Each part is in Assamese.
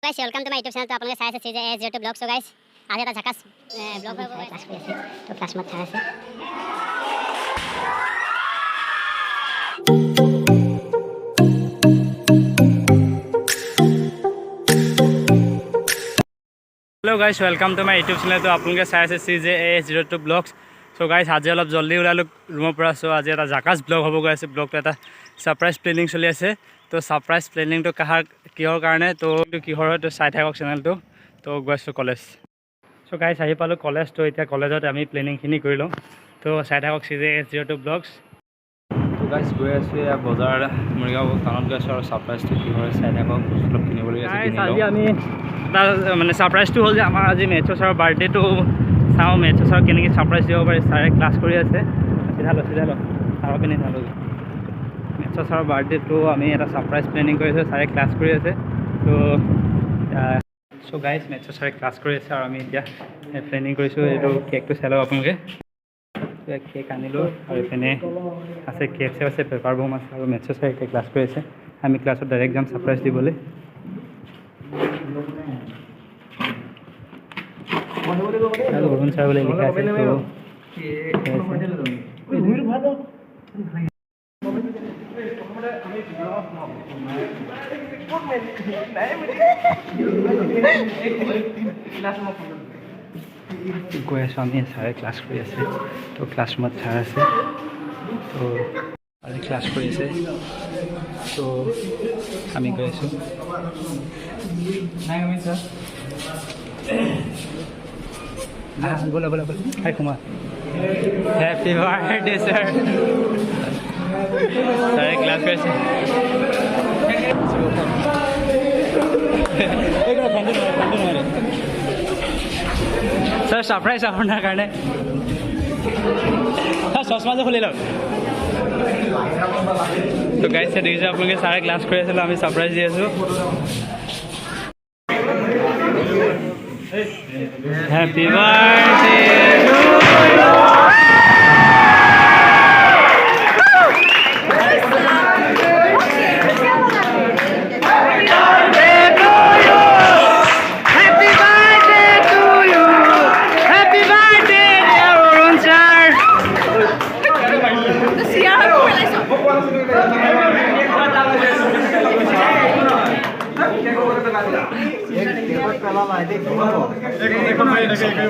guys, welcome to my YouTube channel. तो आप लोग सारे से चीजें YouTube ब्लॉग. So guys, आज এটা ঝাকাস ব্লগ হবে ক্লাস করে আছে. তো ক্লাস মত আছে. Hello guys, welcome to my YouTube channel. तो आप लोग सारे से चीजें A02 ब्लॉग्स. So guys, आज অলপ জলদি ওলালো ৰুমৰ পৰা. So আজি এটা ঝাকাস ব্লগ হ'ব গৈ আছে. ব্লগটো এটা সাৰপ্ৰাইজ প্লেনিং চলি আছে. তো সাৰপ্ৰাইজ প্লেনিংটো কিহৰ কাৰণে তো কিহৰ হয় তো চাই থাকক চেনেলটো. তো গৈছোঁ কলেজ. So guys, আহি পালোঁ কলেজ. তো এতিয়া কলেজত আমি প্লেনিংখিনি কৰি লওঁ. তো চাই থাকক A02 ব্লগছ. তো গাইজ গৈ আছোঁ এয়া বজাৰ মৰিগাঁও টাউনত গৈ আছোঁ আৰু ছাৰপ্ৰাইজটো কি হয় চাই থাকক. অলপ কিনিবলৈ আছে. আজি আমি তাৰ মানে ছাৰপ্ৰাইজটো হ'ল যে আমাৰ আজি মেথছৰ ছাৰৰ বাৰ্থডেটো চাওঁ. মেথছৰ ছাৰক কেনেকৈ ছাৰপ্ৰাইজ দিব পাৰি. ছাৰে ক্লাছ কৰি আছে. চিধা ল ছাৰক কেনে নালোঁ. মেথছৰ ছাৰৰ বাৰ্থডেটো আমি এটা ছাৰপ্ৰাইজ প্লেনিং কৰি আছোঁ. ছাৰে ক্লাছ কৰি আছে. তো গাইজ মেথছৰ ছাৰে ক্লাছ কৰি আছে আৰু আমি এতিয়া প্লেনিং কৰিছোঁ. এইটো কেকটো চাই লওক আপোনালোকে. কেক আনিলোঁ আৰু এইপিনে আছে কেক চেক আছে, পেপাৰ বম আছে আৰু মেথছৰ ছাৰে এতিয়া ক্লাছ কৰি আছে. আমি ক্লাছত ডাইৰেক্ট যাম ছাৰপ্ৰাইজ দিবলৈ. অৰুণ ছাৰ বুলি লিখা আছে. গৈ আছোঁ আমি. ছাৰে ক্লাছ কৰি আছে. তো ক্লাছ ৰুমত ছাৰ আছে. তো আজি ক্লাছ কৰি আছে. তো আমি গৈ আছোঁ. बोला hi Kumar. Happy birthday sir. सारे क्लास कैसे सर सरप्राइज আপোনাৰ কাৰণে. চশমা যে খুলি লওক. তো গাইজ দেখিছে আপোনালোকে ছাৰে ক্লাছ কৰি আছিলোঁ. আমি ছাৰপ্ৰাইজ দি আছোঁ. Happy birthday to you. Happy birthday to you. Happy birthday dear Arun sir.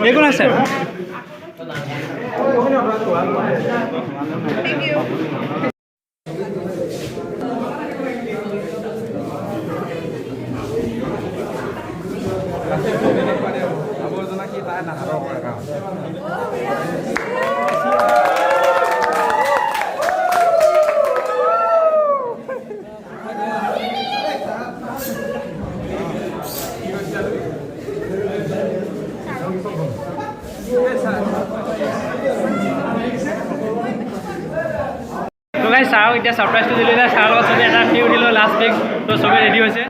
দেখুন আছে. তো গাইজ ছাৰক এতিয়া ছাৰপ্ৰাইজটো দিলোঁ. ছাৰৰ লগত চবেই এটা ফ্ৰী উঠিলোঁ লাষ্ট উইক. তো চবেই ৰেডি হৈছে.